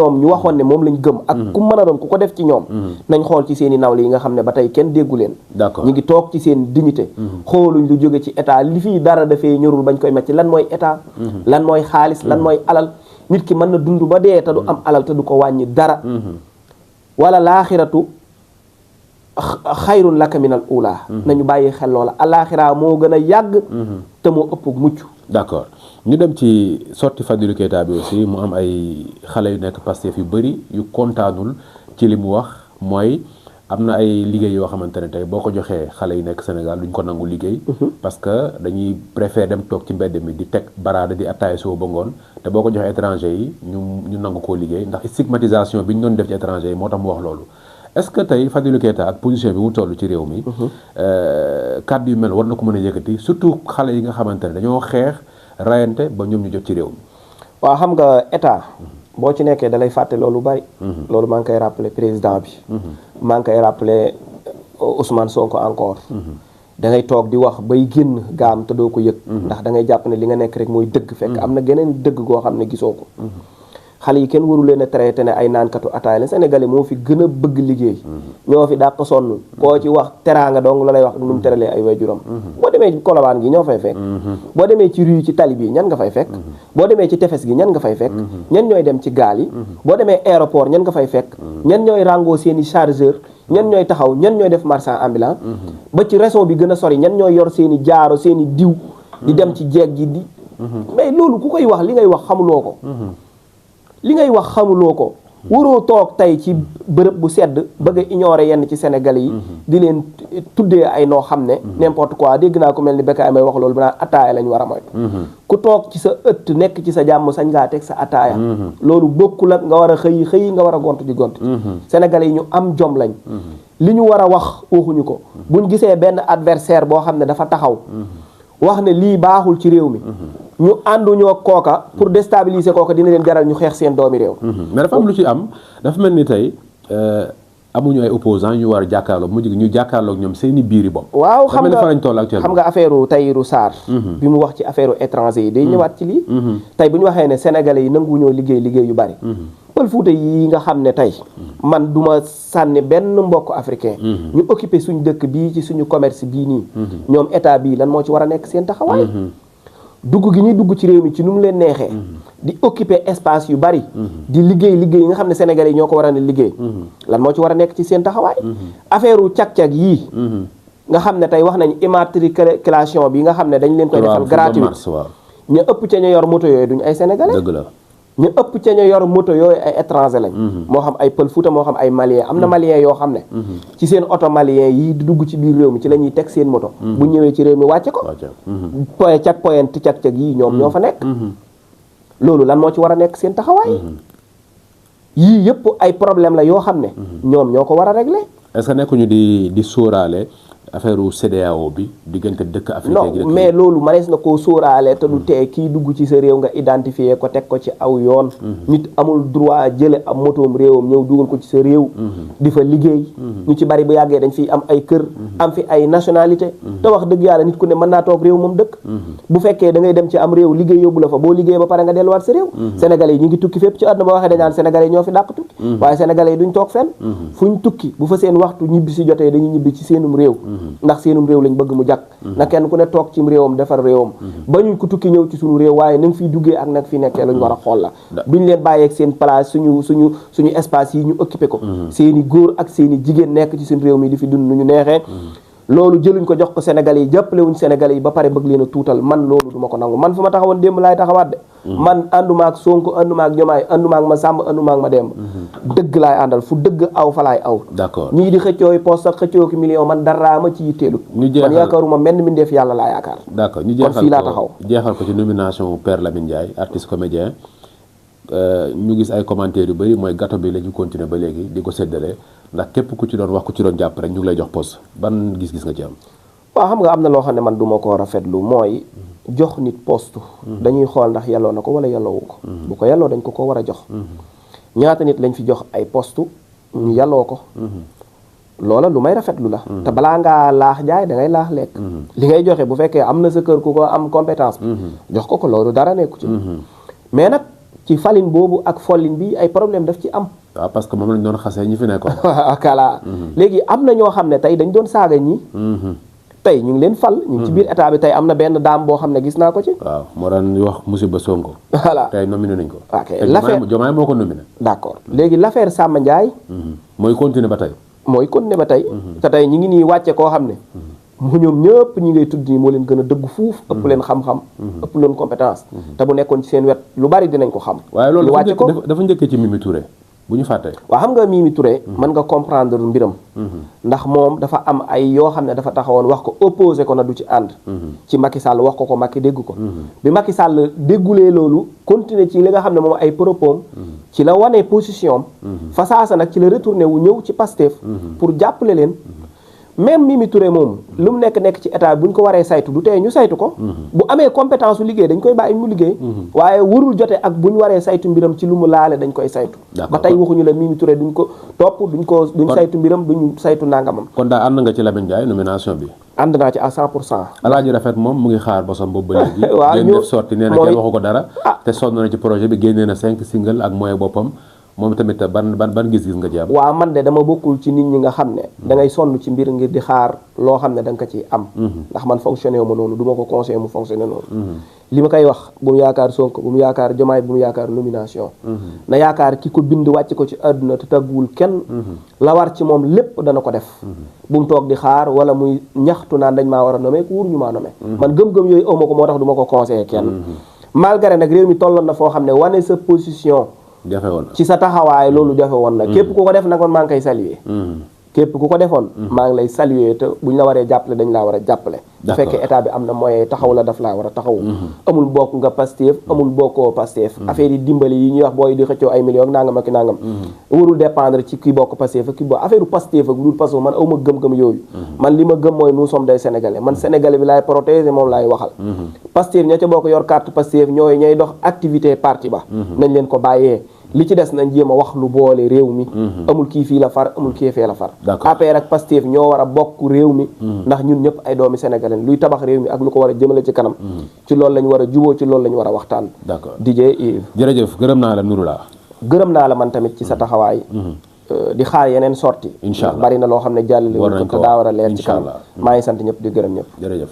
ñoom ñu waxoon ne moom lañ gëm ak ku mën a doon ku ko def ci ñoom nañ xool ci seen i nawle yi nga xam ne ba tey kenn déggu leen d'accord ñu ngi toog ci seen dignité xooluñ lu jóge ci état li fii dara dafay ñorul bañ koy metti lan mooy état lan mooy xaalis lan mooy alal nit ki mën na dund ba dee te du am alal te du ko wàññi dara wala laaxiratu xayrun laka minal ula nañu bàyyi xel loola alaaxira moo gën a yàgg te moo ëpp mucc d'accord ñu dem ci sorti Fadilou Keita bi aussi mu am ay xale yu nekk Pastef yu bëri yu kontaanul ci li mu wax mooy am na ay liggéey yoo xamante ne tey boo ko joxee xale yi nekk Sénégal duñ ko nangu liggéey parce que dañuy préférer dem toog ci mbedd mi di teg baraada di attaaya soo ba ngoon te boo ko joxee étranger yi ñu nangu koo liggéey ndax stigmatisation bi ñu doon def ci étranger yi moo tax mu wax loolu est-ce que tey Fadilou Keita ak position bi mu toll ci réew mi kàddu yu mel war na ko mën a yëkkati surtout xale yi nga xamante ne dañoo xeex rayante ba ñoom ñu jot ci réew mi waaw xam nga état boo ci nekkee dalay fàtte loolu bari loolu maa ngi koy rappeler président bi maa ngi koy rappeler Ousmane Sonko encore da ngay toog di wax bay génn gaam te doo ko yëg ndax da ngay jàpp ne li nga nekk rek mooy dëgg fekk am na geneen dëgg goo xam ne gisoo ko xale yi kenn waru leen a traité ne ay naankatu ataay la Sénégalais moo fi gën a bëgg liggéey ñoo fi dàq sonn koo ci wax teraanga dong la lay wax ak nu mu teralee ay waajuram boo demee ci Colobane gi ñoo fay fekk boo demee ci rue ci tali bi ñan nga fay fekk boo demee ci tefes gi ñan nga fay fekk ñan ñooy dem ci gaal yi boo demee aéroport ñan nga fay fekk ñan ñooy rangoo seen i chargeur ñan ñooy taxaw ñan ñooy def marchand ambulant ba ci région bi gën a sori ñan ñooy yor seen i jaaro seen i diw di dem ci jeeg ji di mais loolu ku koy wax li ngay wax xamuloo ko li ngay wax xamuloo ko waroo toog tey ci bërëb bu sedd bëgg a ignorer yenn ci Sénégalais yi di leen tuddee ay noo xam ne n'importe quoi dégg naa ko mel ni Bécaye may wax loolu bi naan ataaya lañ war a moytu ku toog ci sa ëtt nekk ci sa jàmm sañ ngaa teg sa ataaya loolu bokkul ak nga war a xëyi nga war a gont di gont Sénégalais yi ñu am jom lañ li ñu war a wax waxuñu ko buñ gisee benn adversaire boo xam ne dafa taxaw wax ne lii baaxul ci réew mi ñu ànduñoo kooka pour déstabiliser kooka dina leen jaral ñu xeex seen doomi réew mais dafa am lu ci am dafa mel ni tey amuñu ay opposants ñu war a jàkkaarloog mujj gi ñu jàkkaarloog ñoom seeni biiri bopp waaw xam nga fa lañ toll actuellement xam nga affaire Tahirou Sarr bi mu wax ci affaire étranger yi day ñëwaat ci lii tey bu ñu waxee ne sénégalais yi nanguwuñoo liggéey yu bari pël Fuuta yi nga xam ne tey man duma sànni benn mbokk africain ñu occupé suñ dëkk bii ci suñu commerce bii nii ñoom état bii lan moo ci war a nekk seen taxawaay dugg gi ñuy dugg ci réew mi ci nu mu leen neexee di occuper espace yu bari di liggéey yi nga xam ne sénégalais yi ñoo ko war a ne liggéey lan moo ci war a nekk ci seen taxawaay affaire u cag-cag yii nga xam ne tey wax nañ immatriculation bi nga xam ne dañ leen koy defal gratuit ñu ëpp ca ñu yor moto yooyu duñ ay sénégalais dëgg la ñu ëpp ca ñu yor moto yooyu ay étranger lañ moo xam ay pël Fuuta moo xam ay malien am na malien yoo xam ne ci seen oto malien yi di dugg ci biir réew mi ci la ñuy teg seen moto bu ñëwee ci réew mi wàcce ko point cag yii ñoom ñoo fa nekk loolu lan moo ci war a nekk seen taxawaay yii yëpp ay problème la yoo xam ne ñoom ñoo ko war a régler est-ce que nekkuñu di sóoraale affaire u CEDEAO bi diggante dëkk africain non mais loolu manees na koo sóoraale te du tee kii dugg ci sa réew nga identifier ko teg ko ci aw yoon nit amul droit jële am motoom réewam ñëw dugal ko ci sa réew di fa liggéey ñu ci bari bu yàggee dañ fiy am ay kër am fi ay nationalité te wax dëgg yàlla nit ku ne mën naa toog réew moom dëkk bu fekkee da ngay dem ci am réew liggéey yóbbu la fa boo liggéey ba pare nga delluwaat sa réew sénégalais yi ñu ngi tukki fépp ci àdduna ba waxee dañ naan sénégalais yi ñoo fi dàq tukki waaye sénégalais yi duñ toog fenn fuñ tukki bu fa seen waxtu ñibbi si jotee dañuy ñibbi ci seenum réew ndax seenum réew lañ bëgg mu jàkk na kenn ku ne toog ci réewam defar réewam ba ñu ko tukki ñëw ci suñu réew waaye na nga fiy duggee ak nag fi nekkee luñ war a xool la duñ leen bàyyeeg seen place suñu espace yi ñu occupé ko seeni góor ak seeni jigéen nekk ci suñu réew mi di fi dund nu ñu neexee loolu jëluñ ko jox ko sénégalais yi jàppale wuñ sénégalais yi ba pare bëgg leen a tuutal man loolu duma ko nangu man fu ma taxawoon démb laay taxawaat de man ànduma ak Sonko ànduma ak Diomaye ànduma ak ma Sàmb ànduma ak ma Demb dëgg laay àndal fu dëgg aw fa laay aw d'accord ñii di xëccooy poste ak xëccoo ki million man dara ma ci yitteelu man yaakaaruma menn mbindeef yàlla laa yaakaar d'accord ñu kon fii laa taxaw jeexal ko ci nomination Père Lamine Ndiaye artiste comédien ñu gis ay commentaires yu bëri mooy gâteau bi la ñu continuer ba léegi di ko séddale ndax képp ku ci doon wax ku ci doon jàpp rek ñu ngi lay jox poste ban gis-gis nga ci am waaw xam nga am na loo xam ne man duma ko rafetlu mooy jox nit poste dañuy xool ndax yelloo na ko wala yelloowu ko bu ko yelloo dañ ko war a jox ñaata nit lañ fi jox ay poste ñu yelloo ko loola lu may rafetlu la te balaa ngaa laax jaay da ngay laax lekk li ngay joxe bu fekkee am na sa kër ku ko am compétence bi jox ko loolu dara nekku ci mais nag ci falin boobu ak follin bi ay problème daf ci am. waaw parce que moom lañ doon xasee ñi fi nekkoon. kala léegi am na ñoo xam ne tey dañ doon saaga ñi. tey ñu ngi leen fal. ñu ngi ci biir état bi tey am na benn daam boo xam ne gis naa ko ci. waaw moo daan wax musiba Sonko. voilà tey nominé nañ ko. ok te Diomaye moo ko nominé. d'accord léegi l'affaire Samba Ndiaye. mooy continuer ba tey. mooy continuer ba tey. te tey ñu ngi nii wàcce koo xam ne. mu ñoom ñëpp ñi ngay tudd nii moo leen gën a dëgg fuuf. ëpp leen xam-xam. ëpp leen compétence. te bu nekkoon ci seen wet lu bari dinañ ko xam. waaye loolu ñu wàcce ko dafa njëkkee ci Mimi Touré bu ñu fàttee. waaw xam nga Mimi Touré. mën nga comprendre mbiram. ndax moom dafa am ay yoo xam ne dafa taxawoon wax ko opposé ko na du ci ànd. ci Macky Sall wax ko Macky dégg ko. bi Macky Sall déggulee loolu continuer ci li nga xam ne moom ay propos ci la wane position am. fa saasa nag ci la retourné wu ñëw ci Pastef. pour jàppale leen. même Mimi Touré moom lu mu nekk ci état bu ñu ko waree saytu du tee ñu saytu ko. bu amee compétence su liggéey dañ koy bàyyi mu liggéey. waaye warul jote ak bu ñu waree saytu mbiram ci lu mu laale dañ koy saytu. ba tey waxuñu la Mimi Touré duñ ko topp duñ saytu mbiram duñ saytu nangamam. kon daal ànd nga ci Lamine Ndiaye nomination bi. ànd naa ci à 100%. Alaaji Rafet moom mu ngi xaar bosam boobu ba léegi. waaw génn def sorti nee na kenn waxu ko dara. te sonn na ci projet bi génnee na 5 single ak moyen boppam. moom tamit ban gis-gis nga ci am. waaw man de dama bokkul ci nit ñi nga xam ne. da ngay sonn ci mbir ngir di xaar loo xam ne da nga ko ci am. ndax man fonctionné wu ma noonu du ma ko conseillé mu fonctionné noonu. li ma koy wax bu mu yaakaar Sonko bu mu yaakaar Diomaye bu mu yaakaar nomination. na yaakaar ki ko bind wàcc ko ci àdduna te tagguwul kenn. la war ci moom lépp dana ko def. bu mu toog di xaar wala muy ñaxtu naan dañ maa war a nommer ku wur ñu maa nommer. man gëm-gëm yooyu aw ma ko moo tax du ma ko conseillé kenn. malgré nag réew mi tolloon na foo xam ne wane sa position. jafe woon ci sa taxawaay loolu jafe woon na képp ku ko def nag man maa ngi koy saluer. képp ku ko defoon. maa ngi lay saluer te buñ la waree jàppale dañ laa war a jàppale. bu fekkee état bi am na moyen taxaw la daf laa war a taxaw. amul bokk nga Pastef amul bokkoo Pastef. affaire yi dimbali yi ñuy wax booy di xëccoo ay millions nangam ak nangam. warul dépendre ci ki bokk Pastef ak ki bokk affaire Pastef ak lu dul parce que man aw ma gëm-gëm yooyu. man li ma gëm mooy nous sommes des sénégalais man sénégalais bi laay protéger moom laay waxal. Pastef ña ca bokk yor carte Pastef ñooy dox activité parti ba. nañ leen ko bàyyee. li ci des nañ jéem a wax lu boole réew mi. amul kii fii la far amul kii fee la far. APR ak Pastef ñoo war a bokk réew mi. ndax ñun ñëpp ay doomi sénégalais luy tabax réew mi ak lu ko war a jëmale ci kanam. ci loolu lañ war a juboo ci loolu lañ war a waxtaan. d'accord DJ Yves. jërëjëf gërëm naa la Nouroullah. gërëm naa la man tamit ci sa taxawaay. di xaar yeneen sorti. incha allah bari na loo xam ne jàllale. war nañ ko daa war a leer ci kanam. maa ngi sant ñëpp di gërëm ñëpp. jërëjëf.